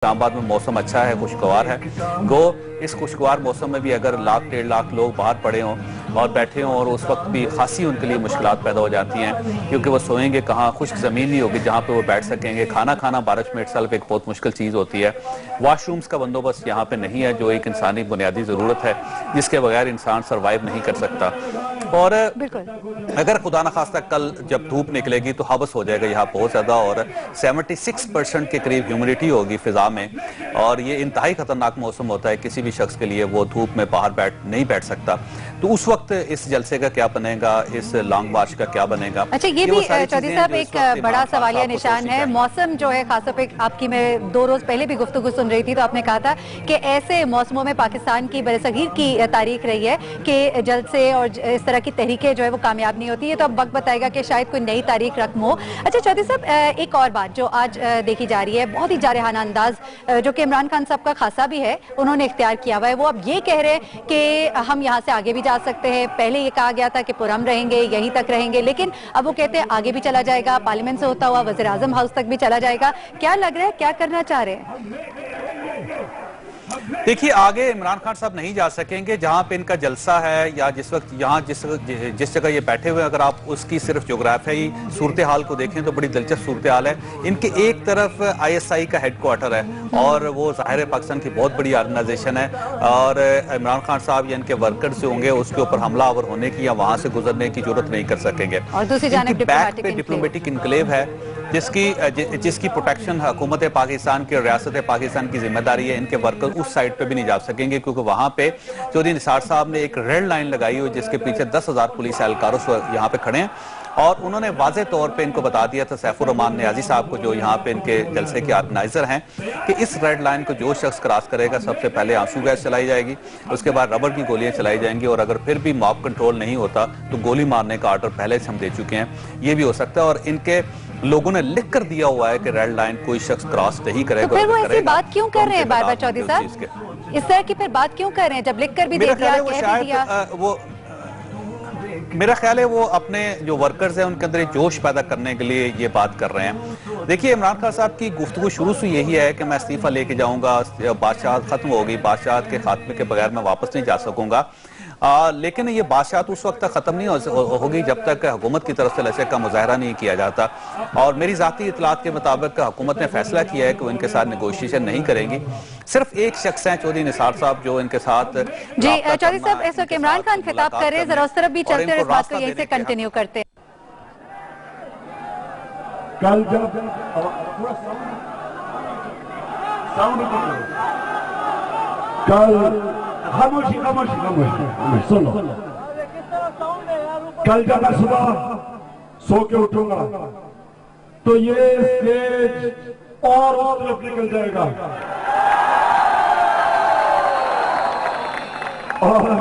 इस्लामाबाद में मौसम अच्छा है, खुशगवार है। गो इस खुशगवार मौसम में भी अगर लाख 1.5 लाख लोग बाहर पड़े हों और बैठे हों और उस वक्त भी खासी उनके लिए मुश्किलात पैदा हो जाती हैं, क्योंकि वो सोएंगे कहाँ, खुश्क ज़मीन नहीं होगी जहाँ पे वो बैठ सकेंगे। खाना खाना बारिश में इटसेल्फ एक बहुत मुश्किल चीज़ होती है। वॉशरूम्स का बंदोबस्त यहाँ पे नहीं है, जो एक इंसानी बुनियादी ज़रूरत है जिसके बगैर इंसान सर्वाइव नहीं कर सकता। और अगर खुदा न खास्ता कल जब धूप निकलेगी तो हवस हो जाएगा यहाँ बहुत ज़्यादा, और 76% के करीब ह्यूमिडिटी होगी फिजा में, और ये इंतहाई खतरनाक मौसम होता है किसी भी शख्स के लिए। वो धूप में बाहर नहीं बैठ सकता। तो उस वक्त इस जलसे का क्या बनेगा, इस लॉन्ग मार्च का क्या बनेगा? अच्छा, ये भी चौधरी साहब एक बड़ा सवालिया निशान है। मौसम जो है, खासतौर पे आपकी मैं 2 रोज पहले भी गुफ्तगू सुन रही थी तो आपने कहा था कि ऐसे मौसमों में पाकिस्तान की बरसगीर की तारीख रही है कि जलसे और इस तरह की तहरीकें जो है वो कामयाब नहीं होती है। तो अब वक्त बताएगा कि शायद कोई नई तारीख रकम हो। अच्छा चौधरी साहब, एक और बात जो आज देखी जा रही है, बहुत ही जारहाना अंदाज जो कि इमरान खान साहब का खासा भी है, उन्होंने इख्तियार किया हुआ है। वो अब ये कह रहे हैं कि हम यहाँ से आगे भी जा सकते हैं। पहले ये कहा गया था कि पुरम रहेंगे, यहीं तक रहेंगे, लेकिन अब वो कहते हैं आगे भी चला जाएगा, पार्लियामेंट से होता हुआ वज़ीर आज़म हाउस तक भी चला जाएगा। क्या लग रहा है, क्या करना चाह रहे हैं? देखिए, आगे इमरान खान साहब नहीं जा सकेंगे। जहां पे इनका जलसा है या जिस वक्त यहाँ जिस जगह ये बैठे हुए, अगर आप उसकी सिर्फ जोग्राफियाई सूरत हाल को देखें तो बड़ी दिलचस्प सूरत हाल है। इनके एक तरफ ISI का हेडक्वार्टर है और वो ज़ाहिर पाकिस्तान की बहुत बड़ी ऑर्गेनाइजेशन है, और इमरान खान साहब या इनके वर्कर्स जो होंगे उसके ऊपर हमलावर होने की या वहां से गुजरने की जरूरत नहीं कर सकेंगे। और दूसरी जानिब बैक पे डिप्लोमेटिक इनक्लेव है जिसकी प्रोटेक्शन हुकूमत पाकिस्तान की, रियासत पाकिस्तान की जिम्मेदारी है। इनके वर्कर उस साइड पे भी नहीं जा सकेंगे क्योंकि वहां पे चौधरी निसार साहब ने एक रेड लाइन लगाई हुई जिसके पीछे 10,000 पुलिस एहलकार यहाँ पे खड़े हैं, और उन्होंने वाजे तौर पे इनको बता दिया था, सैफुर रहमान नियाजी साहब को, जो यहाँ पे इनके जलसे के ऑर्गेनाइजर हैं, कि इस रेड लाइन को जो शख्स क्रॉस करेगा सबसे पहले आंसू गैस चलाई जाएगी, उसके बाद रबर की गोलियां चलाई जाएंगी, और अगर फिर भी मॉब कंट्रोल नहीं होता तो गोली मारने का ऑर्डर पहले से हम दे चुके हैं। ये भी हो सकता है, और इनके लोगों ने लिख कर दिया हुआ है कि रेड लाइन कोई शख्स क्रॉस नहीं करेगा। तो फिर वो ऐसी बात क्यों कर रहे हैं बार-बार चौधरी साहब? इस तरह की फिर बात क्यों कर रहे हैं जब लिख कर भी दे दिया, कह भी दिया? मेरा ख्याल है वो अपने जो वर्कर्स हैं उनके अंदर जोश पैदा करने के लिए ये बात कर रहे हैं। देखिए, इमरान खान साहब की गुफ्तगू शुरू से यही है कि मैं इस्तीफा लेके जाऊंगा, बादशाहत खत्म होगी, बादशाहत के खात्मे के बगैर मैं वापस नहीं जा सकूंगा। लेकिन ये बादशाहत उस वक्त तक खत्म नहीं होगी जब तक हुकूमत की तरफ से लचक का मुजाहरा नहीं किया जाता। और मेरी जाती इतलात के मुताबिक हुकूमत ने फैसला किया है कि वो इनके साथ नेगोशिएशन नहीं करेंगी। सिर्फ एक शख्स हैं चौधरी निसार साहब जो इनके साथ। जी चौधरी साहब, इस वक्त इमरान खान खिताब कर रहे हैं, जरा उस तरफ भी चलते हैं, इस बात को यहीं से कंटिन्यू करते हैं। कल जब कल खामोशी खामोशी खामोशी सुनो, कल जब मैं सुबह सो के उठूंगा तो ये स्टेज और तरफ निकल जाएगा, और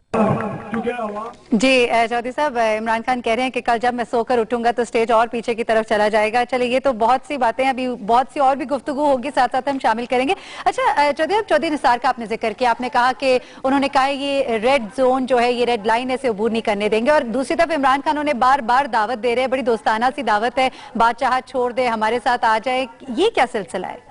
जी चौधरी साहब, इमरान खान कह रहे हैं कि कल जब मैं सोकर उठूंगा तो स्टेज और पीछे की तरफ चला जाएगा। चलिए, ये तो बहुत सी बातें, अभी बहुत सी और भी गुफ्तगू होगी, साथ साथ हम शामिल करेंगे। अच्छा चौधरी निसार का आपने जिक्र किया, आपने कहा कि उन्होंने कहा ये रेड जोन जो है, ये रेड लाइन है, इसे अबूर नहीं करने देंगे, और दूसरी तरफ इमरान खान उन्हें बार बार दावत दे रहे हैं, बड़ी दोस्ताना सी दावत है, बादशाह छोड़ दे, हमारे साथ आ जाए। ये क्या सिलसिला है?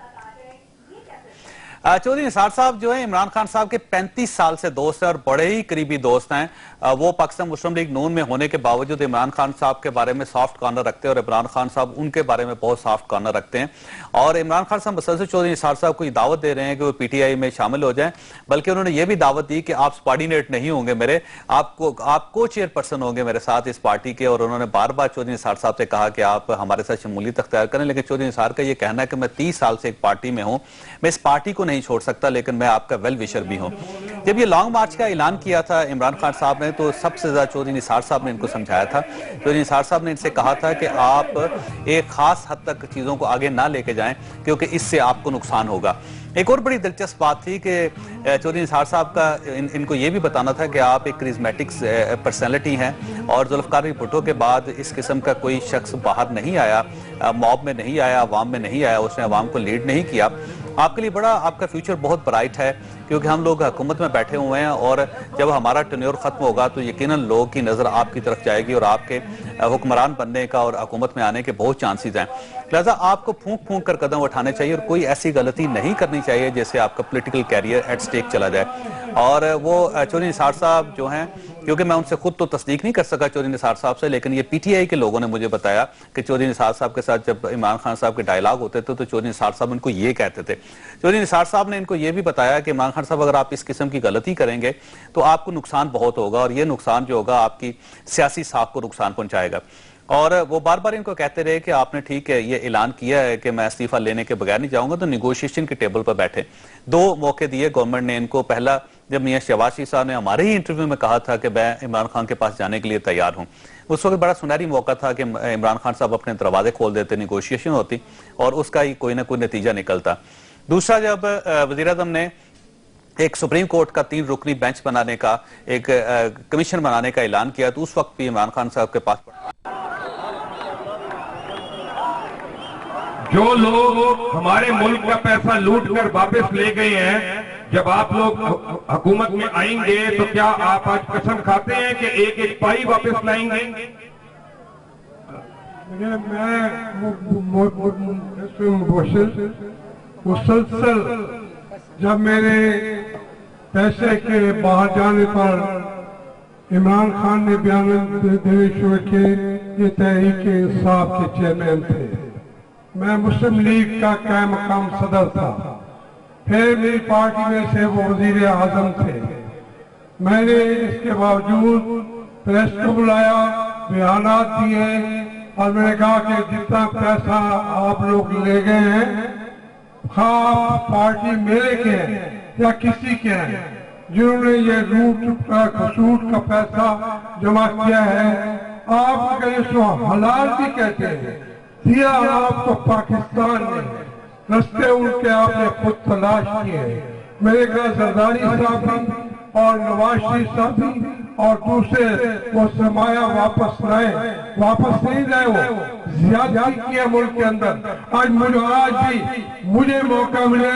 चौधरी निसार साहब जो है इमरान खान साहब के 35 साल से दोस्त हैं और बड़े ही करीबी दोस्त हैं। वो पाकिस्तान मुस्लिम लीग नून में होने के बावजूद इमरान खान साहब के बारे में सॉफ्ट कॉर्नर रखते हैं, और इमरान खान साहब उनके बारे में बहुत सॉफ्ट कॉर्नर रखते हैं। और इमरान खान साहब मुसलसल चौधरी निसार साहब को दावत दे रहे हैं कि वो PTI में शामिल हो जाएं, बल्कि उन्होंने ये भी दावत दी कि आप सबॉर्डिनेट नहीं होंगे मेरे, आपको चेयरपर्सन होंगे मेरे साथ इस पार्टी के। और उन्होंने बार बार चौधरी निसार साहब से कहा कि आप हमारे साथ शमूलियत अख्तियार करें, लेकिन चौधरी निसार का ये कहना है कि मैं 30 साल से एक पार्टी में हूं, मैं इस पार्टी को नहीं छोड़ सकता, लेकिन मैं आपका वेल विशर भी हूं। जब ये लॉन्ग मार्च का ऐलान किया था इमरान खान साहब ने, तो सबसे ज्यादा चौधरी निसार साहब ने इनको समझाया था। चौधरी निसार साहब ने इनसे कहा था कि आप एक खास हद तक चीजों को आगे ना लेके जाएं क्योंकि इससे आपको नुकसान होगा। एक और बड़ी दिलचस्प बात थी कि चौधरी निसार साहब का इनको ये भी बताना था कि आप एक करिश्मेटिक पर्सनैलिटी हैं, और जुल्फकार भुट्टो के बाद इस किस्म का कोई शख्स बाहर नहीं आया, मॉब में नहीं आया, अवाम में नहीं आया, उसने अवाम को लीड नहीं किया। आपके लिए बड़ा, आपका फ्यूचर बहुत ब्राइट है, क्योंकि हम लोग हुकूमत में बैठे हुए हैं और जब हमारा टेन्योर खत्म होगा तो यकीनन लोगों की नजर आपकी तरफ जाएगी और आपके हुक्मरान बनने का और हुकूमत में आने के बहुत चांसेस हैं। लिहाजा आपको फूंक फूंक कर कदम उठाने चाहिए और कोई ऐसी गलती नहीं करनी चाहिए जिससे आपका पॉलिटिकल कैरियर एट स्टेक चला जाए। और वो चौधरी निसार साहब जो हैं, क्योंकि मैं उनसे खुद तो तस्दीक नहीं कर सका चौधरी निसार साहब से, लेकिन ये पीटीआई के लोगों ने मुझे बताया कि चौधरी निसार साहब के साथ जब इमरान खान साहब के डायलॉग होते थे तो चौधरी निसार साहब इनको ये कहते थे। चौधरी निसार साहब ने इनको ये भी बताया कि इमरान खान साहब अगर आप इस किस्म की गलती करेंगे तो आपको नुकसान बहुत होगा और ये नुकसान जो होगा आपकी सियासी साख को नुकसान पहुंचाएगा। और वो बार बार इनको कहते रहे कि आपने ठीक है ये ऐलान किया है कि मैं इस्तीफा लेने के बगैर नहीं जाऊंगा, तो निगोशिएशन के टेबल पर बैठे। 2 मौके दिए गवर्नमेंट ने इनको। पहला जब मियां शहबाज शरीफ साहब ने हमारे ही इंटरव्यू में कहा था कि मैं इमरान खान के पास जाने के लिए तैयार हूं, उस वक्त बड़ा सुनहरी मौका था कि इमरान खान साहब अपने दरवाजे खोल देते, निगोशिएशन होती और उसका ही कोई ना कोई नतीजा निकलता। दूसरा, जब वजीर आज़म ने एक सुप्रीम कोर्ट का 3 रुकनी बेंच बनाने का, एक कमीशन बनाने का ऐलान किया, तो उस वक्त भी इमरान खान साहब के पास जो लोग हमारे मुल्क का पैसा लूट कर वापस ले गए हैं, जब आप लोग हुकूमत में आएंगे तो क्या आप आज कसम खाते हैं कि एक एक पाई वापस लाएंगे? मुसलसल जब मेरे पैसे के बाहर जाने पर इमरान खान ने बयान देने शुरू किए, ये तहरीक इंसाफ के चेयरमैन थे, मैं मुस्लिम लीग का कायम मकाम सदर था, फिर मेरी पार्टी में से वो वजीर आजम थे। मैंने इसके बावजूद प्रेस को बुलाया, बयानात दिए और मैंने कहा कि जितना पैसा आप लोग ले गए हैं, खास पार्टी मेरे के हैं या किसी के हैं, जिन्होंने ये सूट का पैसा जमा किया है, आप अगर इसको हलाल भी कहते हैं, दिया आपको पाकिस्तान ने, रस्ते उनके आपने खुद तलाश किए। मेरे कहा जरदारी साहब भी और नवाज शरीफ साहब भी और दूसरे वो सरमाया वापस नहीं लाए, वो ज्यादा किया मुल्क के अंदर। आज मुझे मौका मिले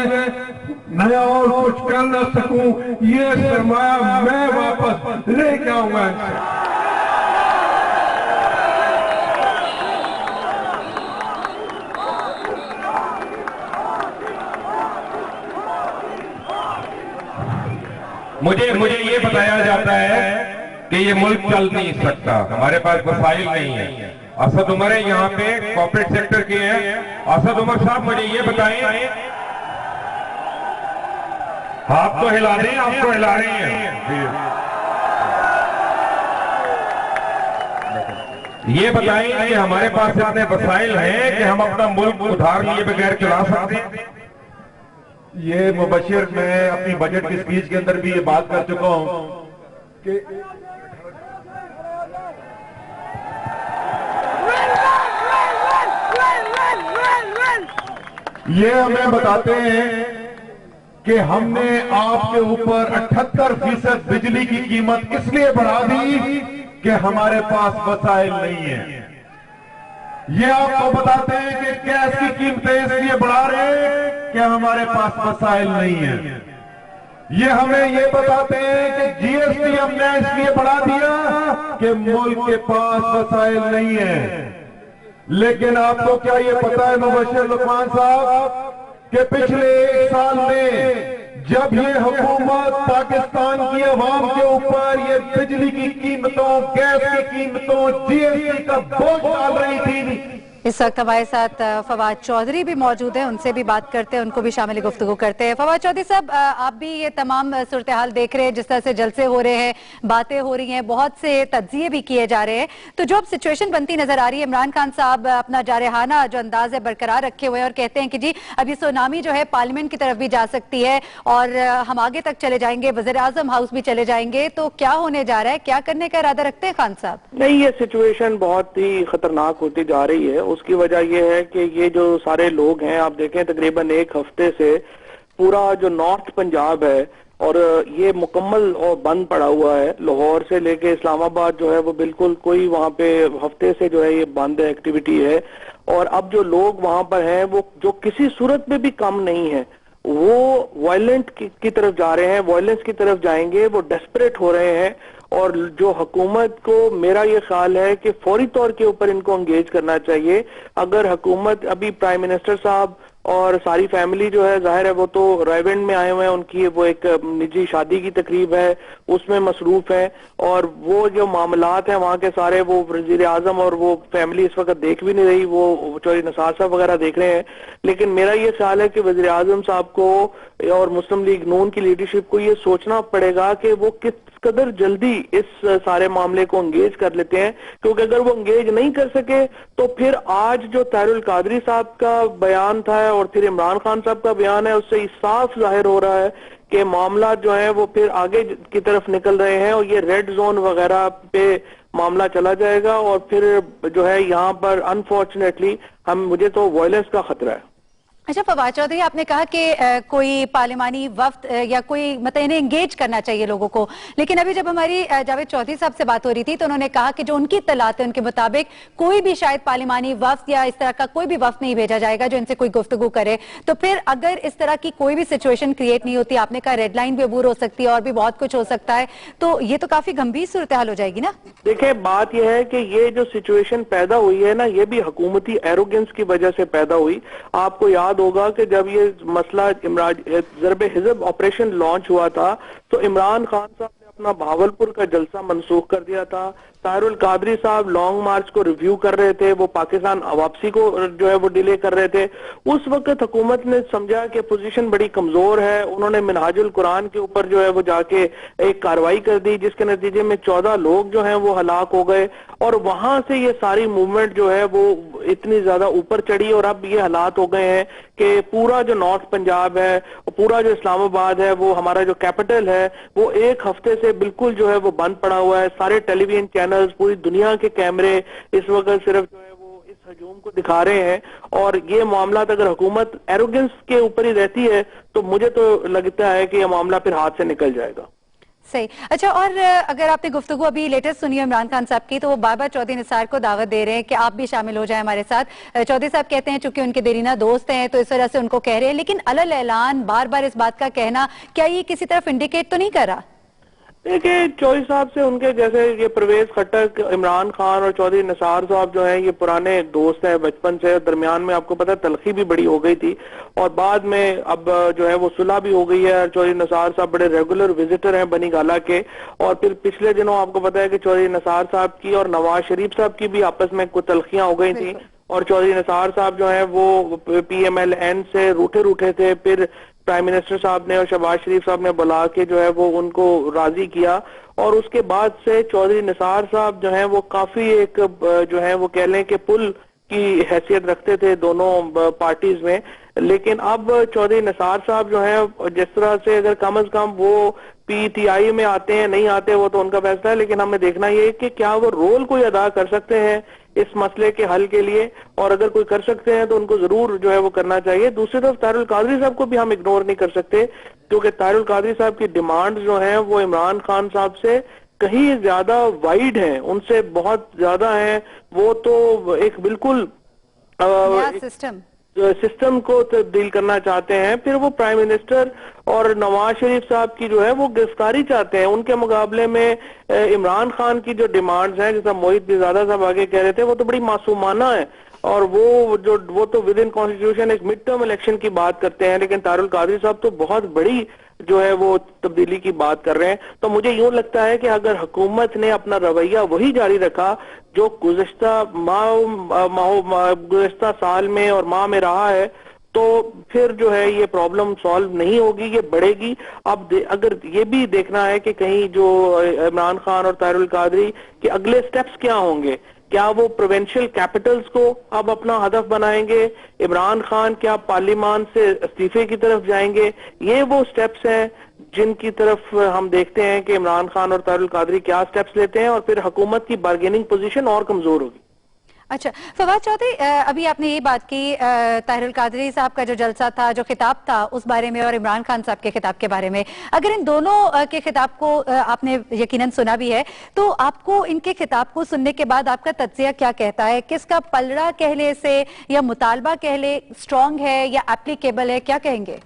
मैं और कुछ कर न सकूं, ये सरमाया मैं वापस लेके आऊंगा। मुझे ये बताया जाता है कि ये मुल्क चल नहीं सकता, हमारे पास वसाइल नहीं है। असद उमर है यहाँ पे, कॉर्पोरेट सेक्टर के हैं। असद उमर साहब मुझे ये बताएं, आप तो हिला रहे हैं, आप तो हिला रहे हैं, ये बताएं कि हमारे पास इतने वसाइल हैं कि हम अपना मुल्क उधार लिए बगैर चला सकते हैं? ये मुबशिर, मैं अपनी बजट की स्पीच के अंदर भी ये बात कर चुका हूं कि ये हमें बताते हैं कि हमने आपके ऊपर 78% बिजली की कीमत इसलिए बढ़ा दी कि हमारे पास वसाइल नहीं है। ये आपको बताते हैं कि गैस की कीमतें इसलिए बढ़ा रहे हैं कि हमारे पास वसाइल नहीं है। ये हमें ये बताते हैं कि जीएसटी हमने इसलिए बढ़ा दिया कि मुल्क के पास वसाइल नहीं है। लेकिन आपको क्या ये पता है मुबशिर लुकमान साहब कि पिछले 1 साल में जब ये हुकूमत पाकिस्तान की अवाम के ऊपर ये बिजली की कीमतों, गैस की कीमतों, जीएसटी का बोझ डाल रही थी। इस वक्त हमारे साथ फवाद चौधरी भी मौजूद हैं, उनसे भी बात करते हैं, उनको भी शामिल गुफ्तगू करते हैं। फवाद चौधरी साहब, आप भी ये तमाम सूरत हाल देख रहे हैं, जिस तरह से जलसे हो रहे हैं, बातें हो रही हैं, बहुत से तज्जिए भी किए जा रहे हैं, तो जो अब सिचुएशन बनती नजर आ रही है, इमरान खान साहब अपना जारहाना जो अंदाज है बरकरार रखे हुए हैं और कहते हैं कि जी अब ये सुनामी जो है पार्लियामेंट की तरफ भी जा सकती है और हम आगे तक चले जाएंगे, वज़ीर आज़म हाउस भी चले जाएंगे, तो क्या होने जा रहा है, क्या करने का इरादा रखते हैं खान साहब? नहीं, ये सिचुएशन बहुत ही खतरनाक होती जा रही है। उसकी वजह यह है कि ये जो सारे लोग हैं, आप देखें तकरीबन 1 हफ्ते से पूरा जो नॉर्थ पंजाब है और ये मुकम्मल और बंद पड़ा हुआ है। लाहौर से लेके इस्लामाबाद जो है वो बिल्कुल कोई वहाँ पे हफ्ते से जो है ये बंद एक्टिविटी है। और अब जो लोग वहाँ पर हैं वो जो किसी सूरत में भी कम नहीं है, वो वायलेंट की तरफ जा रहे हैं, वायलेंस की तरफ जाएंगे, वो डेस्परेट हो रहे हैं। और जो हुकूमत को, मेरा ये ख्याल है कि फौरी तौर के ऊपर इनको एंगेज करना चाहिए। अगर हुकूमत, अभी प्राइम मिनिस्टर साहब और सारी फैमिली जो है, जाहिर है वो तो रायवेंड में आए हुए हैं, उनकी वो एक निजी शादी की तकरीब है, उसमें मसरूफ है, और वो जो मामलात हैं वहाँ के सारे वो वज़ीर आज़म और वो फैमिली इस वक्त देख भी नहीं रही, वो चौधरी निसार साहब वगैरह देख रहे हैं। लेकिन मेरा ये ख्याल है कि वज़ीर आज़म साहब को और मुस्लिम लीग नून की लीडरशिप को ये सोचना पड़ेगा कि वो किस कदर जल्दी इस सारे मामले को एंगेज कर लेते हैं, क्योंकि अगर वो एंगेज नहीं कर सके तो फिर आज जो ताहिरुल कादरी साहब का बयान था और फिर इमरान खान साहब का बयान है, उससे साफ जाहिर हो रहा है कि मामला जो है वो फिर आगे की तरफ निकल रहे हैं और ये रेड जोन वगैरह पे मामला चला जाएगा। और फिर जो है यहाँ पर अनफॉर्चुनेटली मुझे तो वायलेंस का खतरा है। अच्छा फवाद चौधरी, आपने कहा कि कोई पार्लिमानी वफ्द या कोई मतलब इन्हें एंगेज करना चाहिए लोगों को, लेकिन अभी जब हमारी जावेद चौधरी साहब से बात हो रही थी तो उन्होंने कहा कि जो उनकी इत्तलात है उनके मुताबिक कोई भी शायद पार्लिमानी वफ्द या इस तरह का कोई भी वफ्द नहीं भेजा जाएगा जो इनसे कोई गुफ्तगू करे। तो फिर अगर इस तरह की कोई भी सिचुएशन क्रिएट नहीं होती, आपने कहा रेड लाइन भी अबूर हो सकती है और भी बहुत कुछ हो सकता है, तो ये तो काफी गंभीर सूरत हाल हो जाएगी ना। देखिए, बात यह है कि ये जो सिचुएशन पैदा हुई है ना, ये भी हुकूमती एरोगेंस की वजह से पैदा हुई। आपको याद होगा कि जब ये मसला ज़रब हिज़ब ऑपरेशन लॉन्च हुआ था तो इमरान खान साहब ने अपना भावलपुर का जलसा मनसूख कर दिया था। ताहिरुल कादरी साहब लॉन्ग मार्च को रिव्यू कर रहे थे, वो पाकिस्तान वापसी को जो है वो डिले कर रहे थे। उस वक्त हुकूमत ने समझा कि पोजीशन बड़ी कमजोर है, उन्होंने मिनहाजुल कुरान के ऊपर जो है वो जाके एक कार्रवाई कर दी, जिसके नतीजे में 14 लोग जो हैं वो हलाक हो गए। और वहां से ये सारी मूवमेंट जो है वो इतनी ज्यादा ऊपर चढ़ी और अब ये हालात हो गए हैं कि पूरा जो नॉर्थ पंजाब है, पूरा जो इस्लामाबाद है, वो हमारा जो कैपिटल है, वो एक हफ्ते से बिल्कुल जो है वो बंद पड़ा हुआ है। सारे टेलीविजन चैनल्स, पूरी दुनिया के कैमरे इस वक्त सिर्फ जो है वो इस हजूम को दिखा रहे हैं। और ये मामला अगर हुकूमत एरोगेंस के ऊपर ही रहती है तो मुझे तो लगता है कि यह मामला फिर हाथ से निकल जाएगा। सही। अच्छा, और अगर आपने गुफ्तगू अभी लेटेस्ट सुनी है इमरान खान साहब की, तो वो बार बार चौधरी निसार को दावत दे रहे हैं कि आप भी शामिल हो जाएं हमारे साथ। चौधरी साहब कहते हैं चूंकि उनके देरीना दोस्त हैं तो इस वजह से उनको कह रहे हैं, लेकिन अलल ऐलान बार बार इस बात का कहना, क्या ये किसी तरफ इंडिकेट तो नहीं कर रहा? देखिए, चौधरी साहब से उनके जैसे ये परवेज खट्टक, इमरान खान और चौधरी निसार साहब जो हैं ये पुराने दोस्त हैं बचपन से। दरमियान में आपको पता है तलखी भी बड़ी हो गई थी और बाद में अब जो है वो सुलह भी हो गई है। चौधरी निसार साहब बड़े रेगुलर विजिटर हैं बनी गाला के। और फिर पिछले दिनों आपको पता है कि चौधरी निसार साहब की और नवाज शरीफ साहब की भी आपस में कुछ तलखियां हो गई थी और चौधरी निसार साहब जो है वो PMLN से रूठे थे। फिर प्राइम मिनिस्टर साहब ने और शहबाज शरीफ साहब ने बुला के जो है वो उनको राजी किया और उसके बाद से चौधरी निसार साहब जो है वो काफी एक जो है वो कह लें कि पुल की हैसियत रखते थे दोनों पार्टीज में। लेकिन अब चौधरी निसार साहब जो है जिस तरह से अगर कम अज कम वो PTI में आते हैं, नहीं आते वो तो उनका फैसला है, लेकिन हमें देखना ये कि क्या वो रोल कोई अदा कर सकते हैं इस मसले के हल के लिए, और अगर कोई कर सकते हैं तो उनको जरूर जो है वो करना चाहिए। दूसरी तरफ ताहिरुल कादरी साहब को भी हम इग्नोर नहीं कर सकते, क्योंकि ताहिरुल कादरी साहब की डिमांड जो है वो इमरान खान साहब से कहीं ज्यादा वाइड हैं, उनसे बहुत ज्यादा हैं। वो तो एक बिल्कुल सिस्टम को तब्दील करना चाहते हैं। फिर वो प्राइम मिनिस्टर और नवाज शरीफ साहब की जो है वो गिरफ्तारी चाहते हैं। उनके मुकाबले में इमरान खान की जो डिमांड्स हैं, जैसा मोहित बिजादा साहब आगे कह रहे थे, वो तो बड़ी मासूमाना है और वो तो विद इन कॉन्स्टिट्यूशन एक मिड टर्म इलेक्शन की बात करते हैं। लेकिन ताहिरुल कादरी साहब तो बहुत बड़ी जो है वो तब्दीली की बात कर रहे हैं। तो मुझे यूं लगता है कि अगर हुकूमत ने अपना रवैया वही जारी रखा जो गुज़िश्ता साल में और माह में रहा है, तो फिर जो है ये प्रॉब्लम सॉल्व नहीं होगी, ये बढ़ेगी। अब अगर ये भी देखना है कि कहीं जो इमरान खान और ताहिरुल कादरी के अगले स्टेप्स क्या होंगे। क्या वो प्रोविंशियल कैपिटल्स को अब अपना हदफ बनाएंगे? इमरान खान क्या पार्लियामान से इस्तीफे की तरफ जाएंगे? ये वो स्टेप्स हैं जिनकी तरफ हम देखते हैं कि इमरान खान और ताहिरुल कादरी क्या स्टेप्स लेते हैं और फिर हुकूमत की बार्गेनिंग पोजीशन और कमजोर होगी। अच्छा फवाद चौधरी, अभी आपने ये बात की ताहिरुल कादरी साहब का जो जलसा था, जो खिताब था उस बारे में और इमरान खान साहब के खिताब के बारे में, अगर इन दोनों के खिताब को आपने यकीनन सुना भी है, तो आपको इनके खिताब को सुनने के बाद आपका तज्जिया क्या कहता है? किसका पलड़ा कहले से या मुतालबा कहले स्ट्रांग है या एप्लीकेबल है, क्या कहेंगे?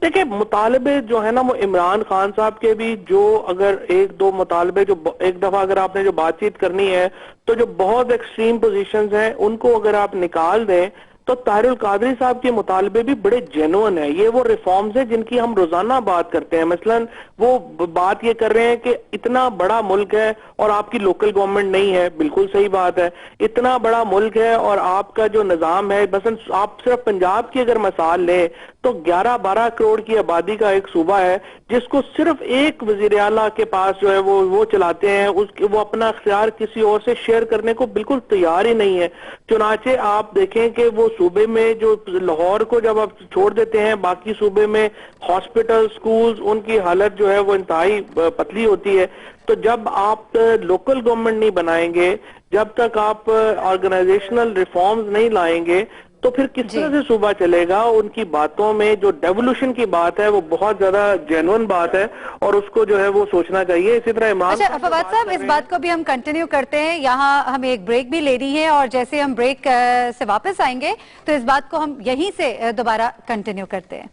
देखिए, मुतालबे जो है ना वो इमरान खान साहब के भी, जो अगर एक दो मुतालबे, जो एक दफा अगर आपने जो बातचीत करनी है तो जो बहुत एक्सट्रीम पोजीशंस हैं उनको अगर आप निकाल दें तो ताहिरुल कादरी साहब के मुतालबे भी बड़े जेन्युइन है। ये वो रिफॉर्म्स हैं जिनकी हम रोजाना बात करते हैं। मसलन वो बात ये कर रहे हैं कि इतना बड़ा मुल्क है और आपकी लोकल गवर्नमेंट नहीं है, बिल्कुल सही बात है। इतना बड़ा मुल्क है और आपका जो निजाम है, मसलन आप सिर्फ पंजाब की अगर मिसाल लें तो 11-12 करोड़ की आबादी का एक सूबा है जिसको सिर्फ एक वजीर आला के पास जो है वो चलाते हैं, उसके वो अपना अख्तियार किसी और से शेयर करने को बिल्कुल तैयार ही नहीं है। चुनाचे आप देखें कि वो सूबे में जो लाहौर को जब आप छोड़ देते हैं, बाकी सूबे में हॉस्पिटल, स्कूल्स, उनकी हालत जो है वो इंतहाई पतली होती है। तो जब आप लोकल गवर्नमेंट नहीं बनाएंगे, जब तक आप ऑर्गेनाइजेशनल रिफॉर्म्स नहीं लाएंगे, तो फिर किस तरह से सूबा चलेगा। उनकी बातों में जो डेवोल्यूशन की बात है वो बहुत ज्यादा जेन्युइन बात है और उसको जो है वो सोचना चाहिए। इसी तरह इमरान। अच्छा फवाद साहब, इस बात को भी हम कंटिन्यू करते हैं। यहाँ हमें एक ब्रेक भी लेनी है और जैसे हम ब्रेक से वापस आएंगे तो इस बात को हम यहीं से दोबारा कंटिन्यू करते हैं।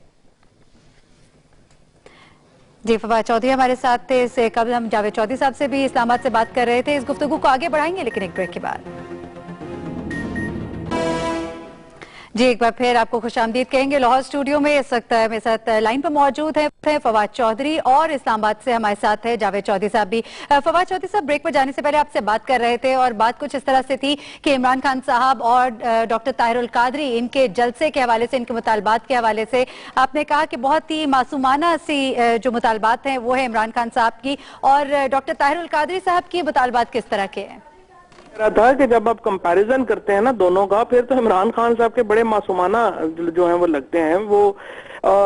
जी, फवाद चौधरी हमारे साथ थे। इससे कल हम जावेद चौधरी साहब से भी इस्लामाबाद से बात कर रहे थे। इस गुफ्तगू को आगे बढ़ाएंगे लेकिन एक ब्रेक के बाद। जी, एक बार फिर आपको खुशामदीद कहेंगे। लाहौर स्टूडियो में इस वक्त मेरे साथ लाइन पर मौजूद है फवाद चौधरी और इस्लामाबाद से हमारे साथ है जावेद चौधरी साहब भी। फवाद चौधरी साहब, ब्रेक पर जाने से पहले आपसे बात कर रहे थे और बात कुछ इस तरह से थी कि इमरान खान साहब और डॉक्टर ताहिरुल कादरी, इनके जलसे के हवाले से, इनके मुतालबात के हवाले से आपने कहा कि बहुत ही मासूमाना सी जो मुतालबात हैं वो है इमरान खान साहब की, और डॉक्टर ताहिरुल कादरी साहब की मुतालबात किस तरह के हैं? रहा था कि जब आप कंपैरिजन करते हैं ना दोनों का, फिर तो इमरान खान साहब के बड़े मासूमाना जो हैं वो लगते हैं। वो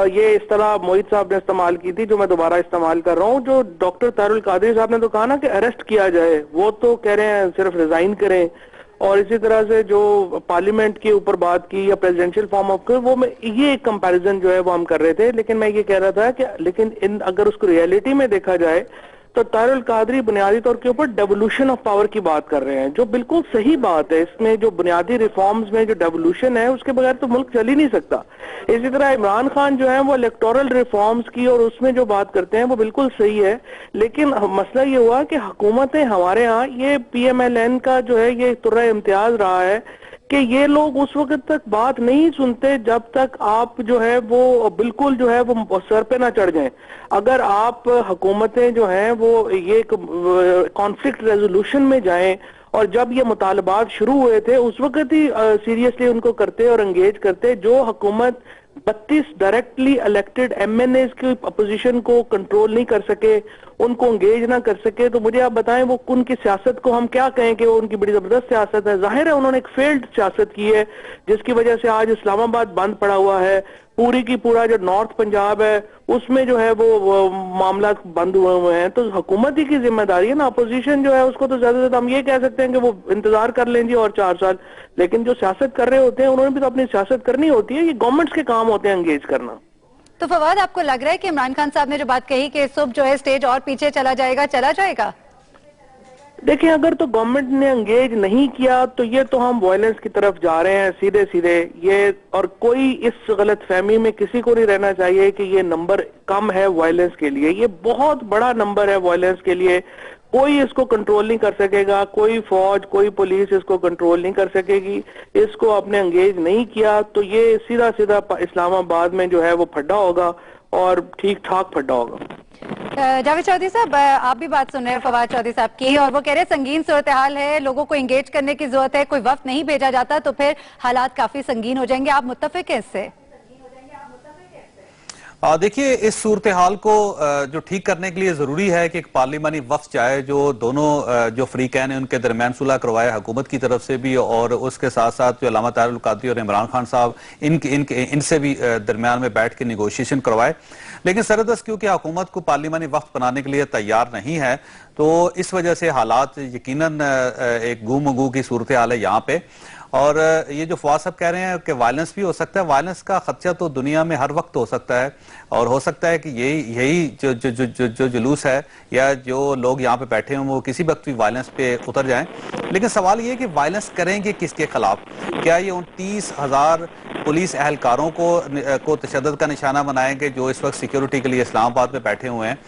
ये इस तरह मोहित साहब ने इस्तेमाल की थी, जो मैं दोबारा इस्तेमाल कर रहा हूँ। जो डॉक्टर ताहिरुल कादरी साहब ने तो कहा ना कि अरेस्ट किया जाए, वो तो कह रहे हैं सिर्फ रिजाइन करें। और इसी तरह से जो पार्लियामेंट के ऊपर बात की या प्रेसिडेंशियल फॉर्म ऑफ, वो ये एक कंपैरिजन जो है वो हम कर रहे थे। लेकिन मैं ये कह रहा था कि लेकिन अगर उसको रियलिटी में देखा जाए तो ताहिरुल कादरी बुनियादी तौर के ऊपर डेवोल्यूशन ऑफ पावर की बात कर रहे हैं, जो बिल्कुल सही बात है। इसमें जो बुनियादी रिफॉर्म्स में जो डेवोल्यूशन है उसके बगैर तो मुल्क चल ही नहीं सकता। इसी तरह इमरान खान जो है वो इलेक्टोरल रिफॉर्म्स की और उसमें जो बात करते हैं वो बिल्कुल सही है। लेकिन मसला ये हुआ कि हुकूमतें हमारे यहाँ, ये PMLN का जो है ये तुर्रा इम्तियाज रहा है कि ये लोग उस वक्त तक बात नहीं सुनते जब तक आप जो है वो बिल्कुल जो है वो सर पे ना चढ़ जाएं। अगर आप हुकूमतें जो हैं वो ये कॉन्फ्लिक्ट रेजोल्यूशन में जाएं, और जब ये मुतालबात शुरू हुए थे उस वक्त ही सीरियसली उनको करते और एंगेज करते। जो हुकूमत 32 डायरेक्टली इलेक्टेड MNAs की अपोजिशन को कंट्रोल नहीं कर सके, उनको एंगेज ना कर सके, तो मुझे आप बताएं वो उनकी सियासत को हम क्या कहें कि वो उनकी बड़ी जबरदस्त सियासत है। जाहिर है उन्होंने एक फेल्ड सियासत की है जिसकी वजह से आज इस्लामाबाद बंद पड़ा हुआ है। पूरी की पूरा जो नॉर्थ पंजाब है उसमें जो है वो मामला बंद हुए हैं। तो हुकूमत ही की जिम्मेदारी है ना। अपोजिशन जो है उसको तो ज्यादा से ज्यादा हम ये कह सकते हैं कि वो इंतजार कर लें जी और 4 साल। लेकिन जो सियासत कर रहे होते हैं उन्होंने भी तो अपनी सियासत करनी होती है। ये गवर्नमेंट्स के काम होते हैं एंगेज करना। तो फवाद, आपको लग रहा है कि इमरान खान साहब ने जो बात कही कि सुबह जो है स्टेज और पीछे चला जाएगा? देखिए, अगर तो गवर्नमेंट ने एंगेज नहीं किया तो ये तो हम वायलेंस की तरफ जा रहे हैं सीधे सीधे। ये और कोई इस गलत फहमी में किसी को नहीं रहना चाहिए कि ये नंबर कम है वायलेंस के लिए। ये बहुत बड़ा नंबर है वायलेंस के लिए। कोई इसको कंट्रोल नहीं कर सकेगा, कोई फौज, कोई पुलिस इसको कंट्रोल नहीं कर सकेगी। इसको आपने एंगेज नहीं किया तो ये सीधा सीधा इस्लामाबाद में जो है वो फड्डा होगा और ठीक ठाक फड्डा होगा। जावेद चौधरी साहब, आप भी बात सुन रहे हैं फवाद चौधरी साहब की, और वो कह रहे हैं संगीन सूरत हाल है, लोगों को एंगेज करने की जरूरत है। कोई वक्त नहीं भेजा जाता तो फिर हालात काफी संगीन हो जाएंगे। आप मुत्तफिक हैं इससे? देखिए, इस सूरत हाल को जो ठीक करने के लिए जरूरी है कि एक पार्लिमानी वफ्द जाए, जो दोनों जो फ्रीकैन है उनके दरमियान सुलह करवाए, हुकूमत की तरफ से भी और उसके साथ साथ जो अल्लामा ताहिरुल कादरी और इमरान खान साहब इनसे भी दरमियान में बैठ के निगोशिएशन करवाए। लेकिन सरदस्त क्योंकि हुकूमत को पार्लिमानी वफ्द बनाने के लिए तैयार नहीं है, तो इस वजह से हालात यकीनन एक गुम की सूरत हाल है यहाँ पे। और ये जो फवाद साहब कह रहे हैं कि वायलेंस भी हो सकता है, वायलेंस का खदशा तो दुनिया में हर वक्त हो सकता है, और हो सकता है कि यही जो जुलूस है या जो लोग यहाँ पे बैठे हों वो किसी वक्त भी वायलेंस पे उतर जाएं। लेकिन सवाल ये है कि वायलेंस करेंगे किसके खिलाफ? क्या ये 29,000 पुलिस एहलकारों को तशद्दुद का निशाना बनाएंगे जो इस वक्त सिक्योरिटी के लिए इस्लामाबाद में बैठे हुए हैं।